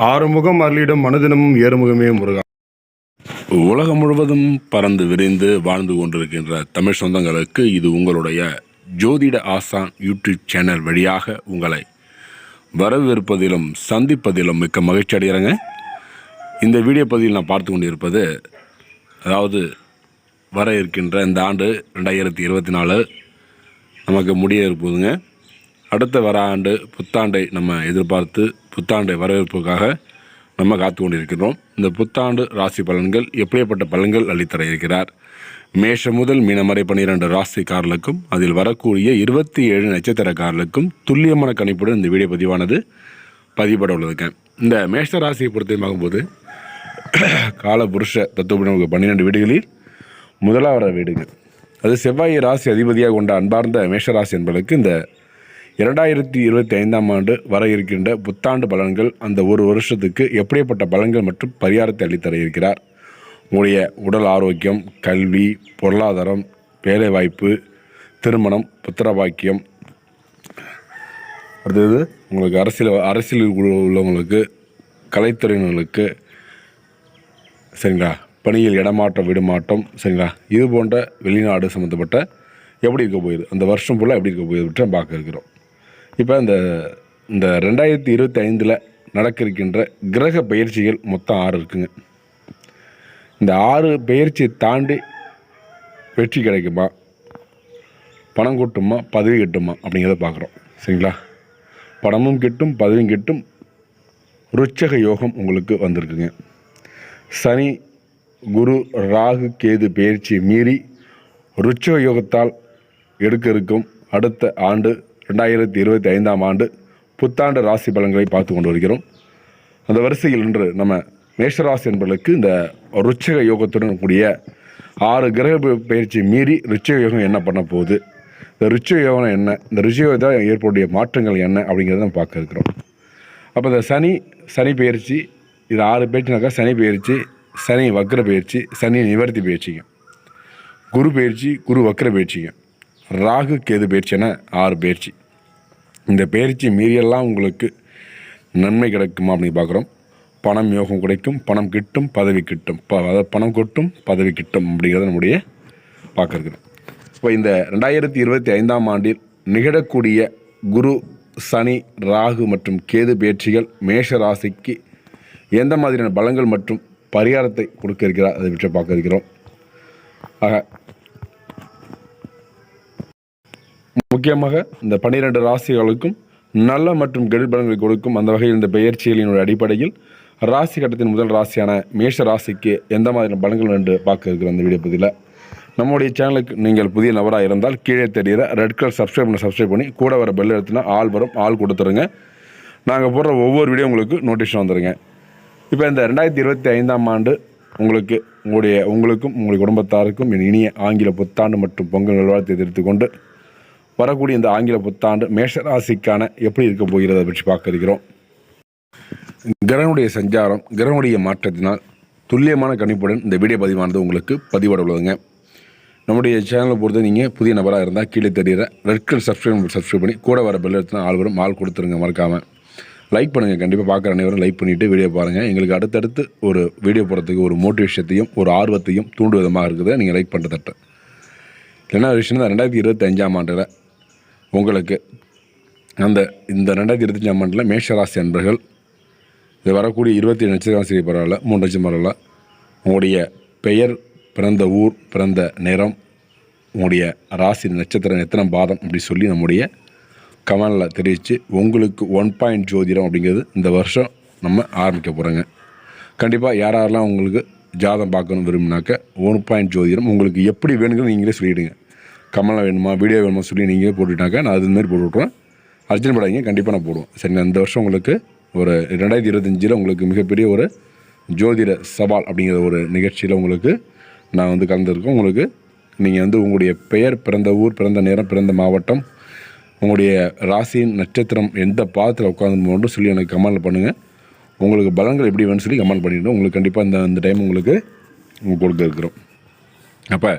ஆறுமுகம் அருளிடும் மனதினமும் ஏறுமுகமே முருகா. உலகம் முழுவதும் பறந்து விரிந்து வாழ்ந்து கொண்டிருக்கின்ற தமிழ் சொந்தங்களுக்கு இது உங்களுடைய ஜோதிட ஆசான் யூடியூப் சேனல் வழியாக உங்களை வரவேற்பதிலும் சந்திப்பதிலும் மிக்க மகிழ்ச்சி அடைகிறேங்க. இந்த வீடியோ பதிவில் நான் பார்த்து கொண்டிருப்பது, அதாவது வர இருக்கின்ற இந்த ஆண்டு 2024 நமக்கு முடிய இருப்பதுங்க. அடுத்த வர ஆண்டு புத்தாண்டை நம்ம எதிர்பார்த்து புத்தாண்டை வரவேற்புக்காக நம்ம காத்து கொண்டிருக்கிறோம். இந்த புத்தாண்டு ராசி பலன்கள் எப்படிப்பட்ட பலன்கள் அளித்தர இருக்கிறார், மேஷம் முதல் மீனம் வரை 12 ராசிக்காரர்களுக்கும் அதில் வரக்கூடிய 27 நட்சத்திரக்காரர்களுக்கும் துல்லியமான கணிப்புடன் இந்த வீடியோ பதிவானது பதிவுபட உள்ளதுங்க. இந்த மேஷ ராசியை பொறுத்து பார்க்கும்போது காலபுருஷ தத்துவப்படி நமக்கு 12 வீடுகளில் முதலாவது வீடுங்க. அது செவ்வாய் ராசி அதிபதியாக கொண்ட அன்பார்ந்த மேஷராசி என்பதற்கு இந்த 2025 ஆண்டு வர இருக்கின்ற புத்தாண்டு பலன்கள் அந்த ஒரு வருஷத்துக்கு எப்படிப்பட்ட பலன்கள் மற்றும் பரிகாரத்தை அளித்தர இருக்கிறார். உங்களுடைய உடல் ஆரோக்கியம், கல்வி, பொருளாதாரம், வேலைவாய்ப்பு, திருமணம், புத்திரபாக்கியம், அடுத்தது உங்களுக்கு அரசியல் உள்ளவங்களுக்கு, கலைத்துறையினர்களுக்கு, சரிங்களா, பணியில் இடமாற்றம், விடுமாற்றம், சரிங்களா, இது போன்ற வெளிநாடு சம்மந்தப்பட்ட எப்படி இருக்க போகுது, அந்த வருஷம் ஃபுல்லாக எப்படி இருக்க போகுது பார்க்க இருக்கிறோம். இப்போ இந்த 2025 நடக்க இருக்கின்ற கிரக பயிற்சிகள் மொத்தம் 6 இருக்குங்க. இந்த 6 பயிற்சியை தாண்டி வெற்றி கிடைக்குமா, பணம் கிட்டுமா, பதவி கிட்டுமா அப்படிங்கிறத பார்க்குறோம். சரிங்களா, பணமும் கிட்டும், பதவியும் கிட்டும். ருச்சக யோகம் உங்களுக்கு வந்திருக்குங்க. சனி, குரு, ராகு, கேது பயிற்சி மீறி ருச்சக யோகத்தால் எடுக்க இருக்கும் அடுத்த ஆண்டு 2025 ஆண்டு புத்தாண்டு ராசி பலன்களை பார்த்து கொண்டு வருகிறோம். அந்த வரிசையில் இன்று நம்ம மேஷராசி என்பதற்கு இந்த ருச்சக யோகத்துடன் கூடிய 6 கிரக பயிற்சி மீறி ருச்சக யோகம் என்ன பண்ண போகுது, இந்த ருச்சக யோகம் என்ன, இந்த ருச்சக யோகத்தால் ஏற்படைய மாற்றங்கள் என்ன அப்படிங்கிறத நம்ம பார்க்க இருக்கிறோம். அப்போ இந்த சனி பயிற்சி, இது 6 பயிற்சினாக்கா சனி பயிற்சி, சனி வக்ர பயிற்சி, சனி நிவர்த்தி பயிற்சிங்க, குரு பயிற்சி, குரு வக்ர பயிற்சிங்க, ராகு கேது பயிற்சி என 6 பயிற்சி. இந்த பயிற்சி மீறியெல்லாம் உங்களுக்கு நன்மை கிடைக்குமா அப்படின்னு பார்க்குறோம். பணம் யோகம் கிடைக்கும், பணம் கிட்டும், பதவி கிட்டும், அதாவது பணம் கொட்டும், பதவி கிட்டும் அப்படிங்கிறத நம்முடைய பார்க்க இருக்கிறோம். இப்போ இந்த 2025 ஆண்டில் நிகழக்கூடிய குரு, சனி, ராகு மற்றும் கேது பயிற்சிகள் மேஷ ராசிக்கு எந்த மாதிரியான பலங்கள் மற்றும் பரிகாரத்தை கொடுக்க இருக்கிறார் அதை பற்றி பார்க்க இருக்கிறோம். ஆக முக்கியமாக இந்த 12 ராசிகளுக்கும் நல்ல மற்றும் கெடு பலன்களை கொடுக்கும். அந்த வகையில் இந்த பெயர்ச்சிகளினுடைய அடிப்படையில் ராசி கட்டத்தின் முதல் ராசியான மேஷ ராசிக்கு எந்த மாதிரியான பலன்கள் என்று பார்க்க இருக்கிற அந்த வீடியோ பதிவில் நம்முடைய சேனலுக்கு நீங்கள் புதிய நபராக இருந்தால் கீழே தெரிகிற ரெட் கலர் சப்ஸ்கிரைப் பண்ணி கூட வர பெல் எடுத்துனா ஆல் வரும், ஆள் கொடுத்துருங்க. நாங்கள் போடுற ஒவ்வொரு வீடியோ உங்களுக்கு நோட்டிஃபிகேஷன் வந்துடுங்க. இப்போ இந்த 2025 ஆண்டு உங்களுக்கும் உங்களுடைய குடும்பத்தாருக்கும் இனிய ஆங்கில புத்தாண்டு மற்றும் பொங்கல் நல்வாழ்த்தை தெரிவித்துக் கொண்டு வரக்கூடிய இந்த ஆங்கில புத்தாண்டு மேஷராசிக்கான எப்படி இருக்க போகிறது அதை பற்றி பார்க்க இருக்கிறோம். கிரகனுடைய சஞ்சாரம், கிரகனுடைய மாற்றத்தினால் துல்லியமான கணிப்புடன் இந்த வீடியோ பதிவானது உங்களுக்கு பதிவிட உள்ளதுங்க. நம்முடைய சேனலை பொறுத்து நீங்கள் புதிய நபராக இருந்தால் கீழே தெரிகிற ரெட் கலர் சப்ஸ்கிரைப் பண்ணி கூட வர பெல் எடுத்துனா ஆள் வரும், ஆள் கொடுத்துருங்க. மறக்காமல் லைக் பண்ணுங்கள். கண்டிப்பாக பார்க்குற அனைவரும் லைக் பண்ணிவிட்டு வீடியோ பாருங்கள். எங்களுக்கு அடுத்தடுத்து ஒரு வீடியோ போடுறதுக்கு ஒரு மோட்டிவேஷத்தையும் ஒரு ஆர்வத்தையும் தூண்டு விதமாக இருக்குது. நீங்கள் லைக் பண்ணுறதட்ட என்ன விஷயம், 2025 ஆண்டில் உங்களுக்கு இந்த 2025 ஆண்டில் மேஷராசி அன்பர்கள் இது வரக்கூடிய 27 நட்சத்திரம் பரவாயில்ல, 3 லட்சம் பரவாயில்ல, உங்களுடைய பெயர், பிறந்த ஊர், பிறந்த நேரம், உங்களுடைய ராசி நட்சத்திரம் எத்தனை பாதம் அப்படி சொல்லி நம்முடைய கமெண்டில் தெரிவித்து உங்களுக்கு 1 பாயிண்ட் ஜோதிடம் அப்படிங்கிறது இந்த வருஷம் நம்ம ஆரம்பிக்க போகிறோங்க. கண்டிப்பாக யாரெல்லாம் உங்களுக்கு ஜாதகம் பார்க்கணும் விரும்பினாக்க 1 பாயிண்ட் ஜோதிடம் உங்களுக்கு எப்படி வேணுங்கிறது நீங்களே சொல்லிவிடுங்க. கமெண்டில் வேணுமா, வீடியோ வேணுமா சொல்லி நீங்கள் போட்டுட்டாக்கா நான் அதுமாரி போட்டு விட்ருவேன். அர்ஜென்ட் படாதீங்க, கண்டிப்பாக நான் போடுவேன். சரிங்க, இந்த வருஷம் உங்களுக்கு ஒரு 2025 உங்களுக்கு மிகப்பெரிய ஒரு ஜோதிட சவால் அப்படிங்கிற ஒரு நிகழ்ச்சியில் உங்களுக்கு நான் கலந்துருக்கோம். உங்களுக்கு நீங்கள் உங்களுடைய பெயர், பிறந்த ஊர், பிறந்த நேரம், பிறந்த மாவட்டம், உங்களுடைய ராசியின் நட்சத்திரம் எந்த பாதத்தில் உட்காந்து சொல்லி எனக்கு கமெண்ட் பண்ணுங்கள். உங்களுக்கு பலன்கள் எப்படி வேணும்னு சொல்லி கமெண்ட் பண்ணிவிட்டு உங்களுக்கு கண்டிப்பாக இந்த டைம் உங்களுக்கு கொடுக்க இருக்கிறோம். அப்போ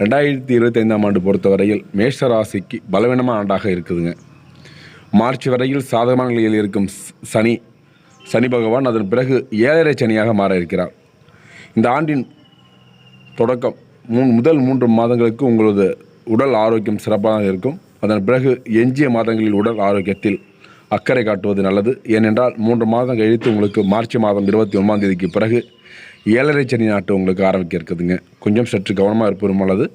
2025 ஆண்டு பொறுத்தவரையில் மேஷ ராசிக்கு பலவீனமான ஆண்டாக இருக்குதுங்க. மார்ச் வரையில் சாதகமான நிலையில் இருக்கும் சனி பகவான் அதன் பிறகு 7.5 சனியாக மாற இருக்கிறார். இந்த ஆண்டின் தொடக்கம் முதல் 3 மாதங்களுக்கு உங்களது உடல் ஆரோக்கியம் சிறப்பாக இருக்கும். அதன் பிறகு எஞ்சிய மாதங்களில் உடல் ஆரோக்கியத்தில் அக்கறை காட்டுவது நல்லது. ஏனென்றால் 3 மாதம் கழித்து உங்களுக்கு மார்ச் மாதம் 29ஆம் தேதிக்கு பிறகு 7.5 சனி நாட்டு உங்களுக்கு ஆரம்பிக்க இருக்குதுங்க. கொஞ்சம் சற்று கவனமாக இருப்பது நல்லது.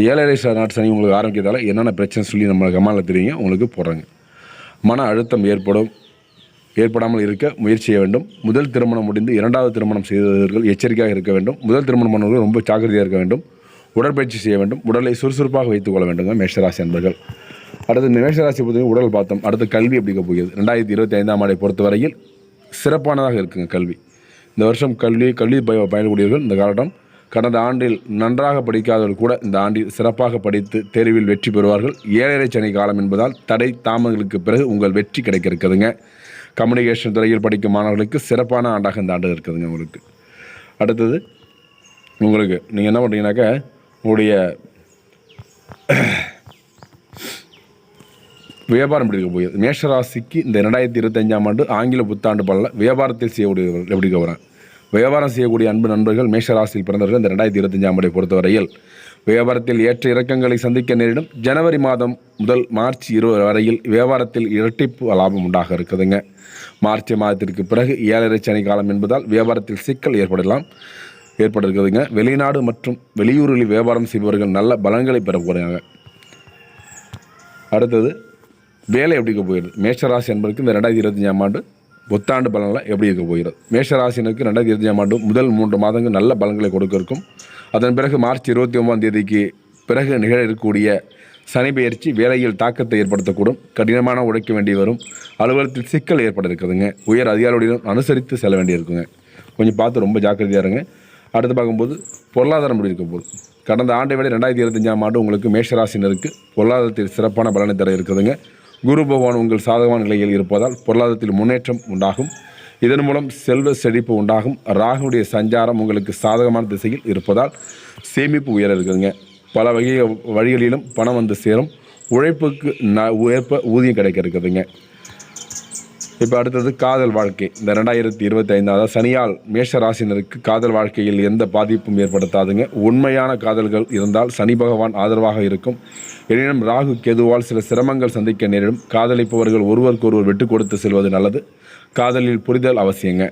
7.5 நாட்டு சனி உங்களுக்கு ஆரம்பிக்கிறதால என்னென்ன பிரச்சனை சொல்லி நம்ம கமாலில் தெரியுங்க உங்களுக்கு போடுறாங்க. மன அழுத்தம் ஏற்படாமல் இருக்க முயற்சி செய்ய வேண்டும். முதல் திருமணம் முடிந்து 2வது திருமணம் செய்தவர்கள் எச்சரிக்கையாக இருக்க வேண்டும். முதல் திருமணம் பண்ணவர்கள் ரொம்ப ஜாக்கிரதையாக இருக்க வேண்டும். உடற்பயிற்சி செய்ய வேண்டும். உடலை சுறுசுறுப்பாக வைத்துக் கொள்ள வேண்டுங்க மேஷராசி அன்பர்கள். அடுத்து மேஷராசி பொறுத்த உடல் பார்த்தோம். அடுத்து கல்வி எப்படி போகிறது 2025ஆம் ஆண்டை பொறுத்தவரையில் சிறப்பானதாக இருக்குங்க கல்வி. இந்த வருஷம் கல்வி பயணக்கூடியவர்கள் இந்த காலகட்டம் கடந்த ஆண்டில் நன்றாக படிக்காதவர்கள் கூட இந்த ஆண்டில் சிறப்பாக படித்து தேர்வில் வெற்றி பெறுவார்கள். 7.5 சனி காலம் என்பதால் தடை தாமதங்களுக்கு பிறகு உங்கள் வெற்றி கிடைக்க இருக்குதுங்க. கம்யூனிகேஷன் துறையில் படிக்கும் மாணவர்களுக்கு சிறப்பான ஆண்டாக இந்த ஆண்டு இருக்குதுங்க உங்களுக்கு. அடுத்தது உங்களுக்கு நீங்கள் என்ன பண்ணுறீங்கன்னாக்கா உங்களுடைய வியாபாரம் எப்படி இருக்க போகுது மேஷராசிக்கு இந்த 2025ஆம் ஆண்டு ஆங்கில புத்தாண்டு பலனில் வியாபாரத்தில் செய்யக்கூடியவர்கள் எப்படி போகிறாங்க. வியாபாரம் செய்யக்கூடிய அன்பு நண்பர்கள் மேஷராசியில் பிறந்தவர்கள் இந்த 2025ஆம் ஆண்டை பொறுத்தவரையில் வியாபாரத்தில் ஏற்ற இறக்கங்களை சந்திக்க நேரிடும். ஜனவரி மாதம் முதல் மார்ச் 20 வரையில் வியாபாரத்தில் இரட்டிப்பு லாபம் உண்டாக இருக்குதுங்க. மார்ச் மாதத்திற்கு பிறகு 7.5 சனி காலம் என்பதால் வியாபாரத்தில் சிக்கல் ஏற்பட்டிருக்குதுங்க. வெளிநாடு மற்றும் வெளியூரில் வியாபாரம் செய்பவர்கள் நல்ல பலன்களை பெற போகிறாங்க. அடுத்தது வேலை எப்படி இருக்க போகிறது மேஷராசி என்பதற்கு இந்த 2025ஆம் ஆண்டு புத்தாண்டு பலனில் எப்படி இருக்க போகிறது. மேஷராசினருக்கு 2025ஆம் ஆண்டு முதல் 3 மாதங்கள் நல்ல பலன்களை கொடுக்க இருக்கும். அதன் பிறகு மார்ச் 29ஆம் தேதிக்கு பிறகு நிகழ இருக்கக்கூடிய சனி பெயர்ச்சி வேலையில் தாக்கத்தை ஏற்படுத்தக்கூடும். கடினமான உழைக்க வேண்டி வரும். அலுவலகத்தில் சிக்கல் ஏற்பட இருக்குதுங்க. உயர் அதிகாரியுடன் அனுசரித்து செல்ல வேண்டியிருக்குங்க. கொஞ்சம் பார்த்து ரொம்ப ஜாக்கிரதையாக இருங்க. அடுத்து பார்க்கும்போது பொருளாதாரம் எப்படி இருக்க போகுது. கடந்த ஆண்டை விட 2025ஆம் ஆண்டு உங்களுக்கு மேஷராசினருக்கு பொருளாதாரத்தில் சிறப்பான பலனை தர இருக்குதுங்க. குரு பகவான் உங்கள் சாதகமான நிலையில் இருப்பதால் பொருளாதாரத்தில் முன்னேற்றம் உண்டாகும். இதன் மூலம் செல்வ செழிப்பு உண்டாகும். ராகுனுடைய சஞ்சாரம் உங்களுக்கு சாதகமான திசையில் இருப்பதால் சேமிப்பு உயர இருக்குதுங்க. பல வழிகளிலும் பணம் வந்து சேரும். உழைப்புக்கு ஏற்ப ஊதியம் கிடைக்க இருக்குதுங்க. இப்போ அடுத்தது காதல் வாழ்க்கை இந்த 2025 அதாவது சனியால் மேஷராசினருக்கு காதல் வாழ்க்கையில் எந்த பாதிப்பும் ஏற்படுத்தாதுங்க. உண்மையான காதல்கள் இருந்தால் சனி பகவான் ஆதரவாக இருக்கும். எனினும் ராகு கேதுவால் சில சிரமங்கள் சந்திக்க நேரிடும். காதலிப்பவர்கள் ஒருவருக்கொருவர் விட்டு கொடுத்து செல்வது நல்லது. காதலில் புரிதல் அவசியங்க.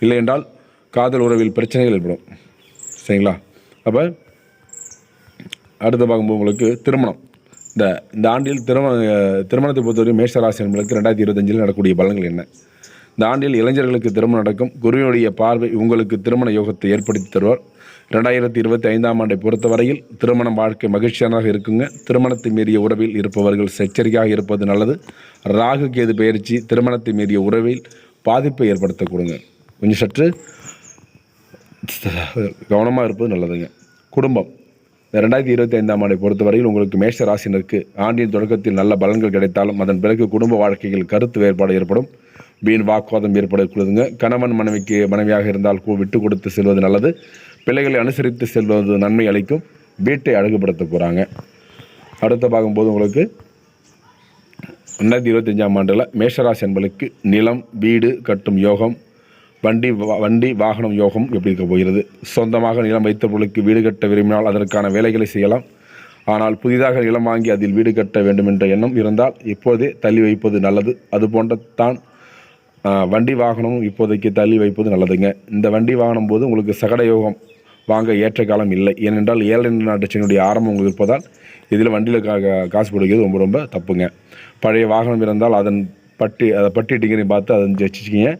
இல்லை என்றால் காதல் உறவில் பிரச்சனைகள் ஏற்படும். சரிங்களா. அப்போ அடுத்து பார்க்கும்போது உங்களுக்கு திருமணம் இந்த ஆண்டில் திருமணத்தை பொறுத்தவரை மேஷராசி என்பதற்கு 2025 நடக்கக்கூடிய பலன்கள் என்ன. இந்த ஆண்டில் இளைஞர்களுக்கு திருமணம் நடக்கும். குருவினுடைய பார்வை உங்களுக்கு திருமண யோகத்தை ஏற்படுத்தி தருவார். 2025ஆம் ஆண்டை பொறுத்தவரையில் திருமண வாழ்க்கை மகிழ்ச்சியானதாக இருக்குங்க. திருமணத்தை மீறிய உறவில் இருப்பவர்கள் எச்சரிக்கையாக இருப்பது நல்லது. ராகு கேது பெயர்ச்சி திருமணத்தை மீறிய உறவில் பாதிப்பை ஏற்படுத்தக்கூடுங்க. கொஞ்சம் சற்று கவனமாக இருப்பது நல்லதுங்க. குடும்பம் இந்த 2025ஆம் ஆண்டை பொறுத்தவரையில் உங்களுக்கு மேஷ ராசினருக்கு ஆண்டின் தொடக்கத்தில் நல்ல பலன்கள் கிடைத்தாலும் அதன் பிறகு குடும்ப வாழ்க்கையில் கருத்து வேறுபாடு ஏற்படும். வீண் வாக்குவாதம் ஏற்படக்கூடாதுங்க. கணவன் மனைவியாக இருந்தால் விட்டு கொடுத்து செல்வது நல்லது. பிள்ளைகளை அனுசரித்து செல்வது நன்மை அளிக்கும். வீட்டை அழகுபடுத்த போகிறாங்க. அடுத்து பார்க்கும்போது உங்களுக்கு 2025ஆம் ஆண்டில் மேஷராசி என்பதற்கு நிலம் வீடு கட்டும் யோகம், வண்டி வாகனம் யோகம் எப்படி இருக்க போகிறது. சொந்தமாக நிலம் வைத்தவர்களுக்கு வீடு கட்ட விரும்பினால் அதற்கான வேலைகளை செய்யலாம். ஆனால் புதிதாக நிலம் வாங்கி அதில் வீடு கட்ட வேண்டும் என்ற எண்ணம் இருந்தால் இப்போதே தள்ளி வைப்பது நல்லது. அதுபோன்ற தான் வண்டி வாகனமும் இப்போதைக்கு தள்ளி வைப்பது நல்லதுங்க. இந்த வண்டி வாகனம் போது உங்களுக்கு சகட யோகம் வாங்க ஏற்ற காலம் இல்லை. ஏனென்றால் 7 நாட்டு சனியுடைய ஆரம்பம் உங்களுக்கு இருப்பதால் இதில் வண்டியில் காசு கொடுக்கிறது ரொம்ப ரொம்ப தப்புங்க. பழைய வாகனம் இருந்தால் அதன் பட்டி டிகிரி பார்த்து அதை வச்சுக்கிங்க.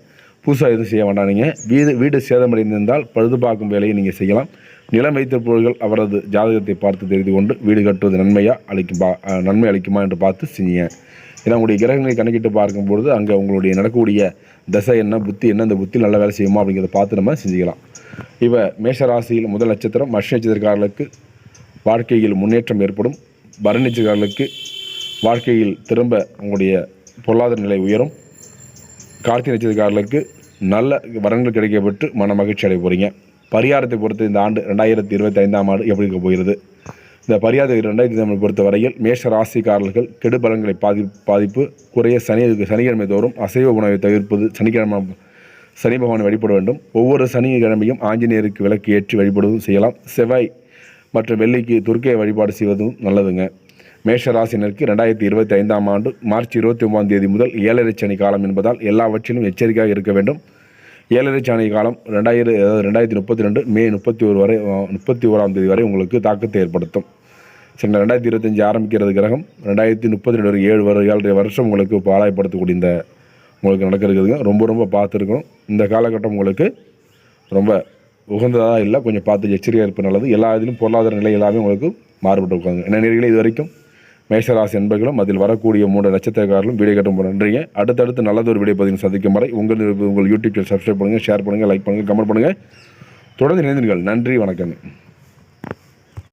புதுசாக எதுவும் செய்ய வேண்டாம். நீங்கள் வீடு சேதமடைந்திருந்தால் பழுது பார்க்கும் வேலையை நீங்கள் செய்யலாம். நிலம் வைத்திருப்பவர்கள் அவரது ஜாதகத்தை பார்த்து தெரிந்து கொண்டு வீடு கட்டுவது நன்மை அளிக்குமா என்று பார்த்து செய்யுங்க. ஏன்னா உங்களுடைய கிரகங்களை கணக்கிட்டு பார்க்கும்பொழுது அங்கே உங்களுடைய நடக்கக்கூடிய தசை என்ன புத்தி என்ன, இந்த புத்தி நல்ல வேலை செய்யுமா அப்படிங்கிறத பார்த்து நம்ம செஞ்சுக்கலாம். இப்போ மேஷராசியில் முதல் நட்சத்திரம் மஷ நட்சத்திரக்காரர்களுக்கு வாழ்க்கையில் முன்னேற்றம் ஏற்படும். பரணி நட்சத்திரக்காரர்களுக்கு வாழ்க்கையில் திரும்ப உங்களுடைய பொருளாதார நிலை உயரும். கார்த்திகை நட்சத்திரக்காரர்களுக்கு நல்ல வரன்கள் கிடைக்கப்பட்டு மன மகிழ்ச்சி அடைய போகிறீங்க. பரிகாரத்தை பொறுத்து இந்த ஆண்டு 2025ஆம் ஆண்டு எப்படி இருக்க போகிறது. இந்த பரிகார 2000 பொறுத்த வரையில் மேஷ ராசிக்காரர்கள் கெடு பலன்களை பாதிப்பு குறைய சனிக்கிழமை தோறும் அசைவ உணவை தவிர்ப்பது, சனி பகவானை வழிபட வேண்டும். ஒவ்வொரு சனிக்கிழமையும் ஆஞ்சநேயருக்கு விளக்கு ஏற்றி வழிபடுவதும் செய்யலாம். செவ்வாய் மற்றும் வெள்ளிக்கு துர்க்கையை வழிபாடு செய்வதும் நல்லதுங்க. மேஷ ராசினருக்கு 2025 ஆண்டு மார்ச் 29 முதல் 7.5 சனி காலம் என்பதால் எல்லாவற்றிலும் எச்சரிக்கையாக இருக்க வேண்டும். 7.5 சனி காலம் 2032 மே 31 வரை உங்களுக்கு தாக்கத்தை ஏற்படுத்தும். சரி, 2025 ஆரம்பிக்கிறது கிரகம் 2032 7 வருஷம் உங்களுக்கு பாழாயப்படுத்தக்கூடிய இந்த உங்களுக்கு நடக்கிறதுங்க. ரொம்ப பார்த்துருக்கணும். இந்த காலகட்டம் உங்களுக்கு ரொம்ப உகந்ததாக இல்லை, கொஞ்சம் பார்த்து எச்சரிக்கையாக இருப்பது நல்லது. எல்லா இதிலும் பொருளாதார நிலை எல்லாமே உங்களுக்கு மாறுபட்டு இருக்காங்க. என்ன நேயர்களே, இது வரைக்கும் மேஷராசி என்பர்களும் அதில் வரக்கூடிய 3 நட்சத்திரக்காரர்களும் வீடியோ கட்டும் நன்றிங்க. அடுத்தடுத்து நல்லதொரு வீடியோ பதிவு சந்திக்கும் வரை உங்கள் யூடியூப் சேனல் சப்ஸ்கிரைப் பண்ணுங்கள், ஷேர் பண்ணுங்கள், லைக் பண்ணுங்கள், கமெண்ட் பண்ணுங்கள். தொடர்ந்து இணைந்தீர்கள். நன்றி, வணக்கம்.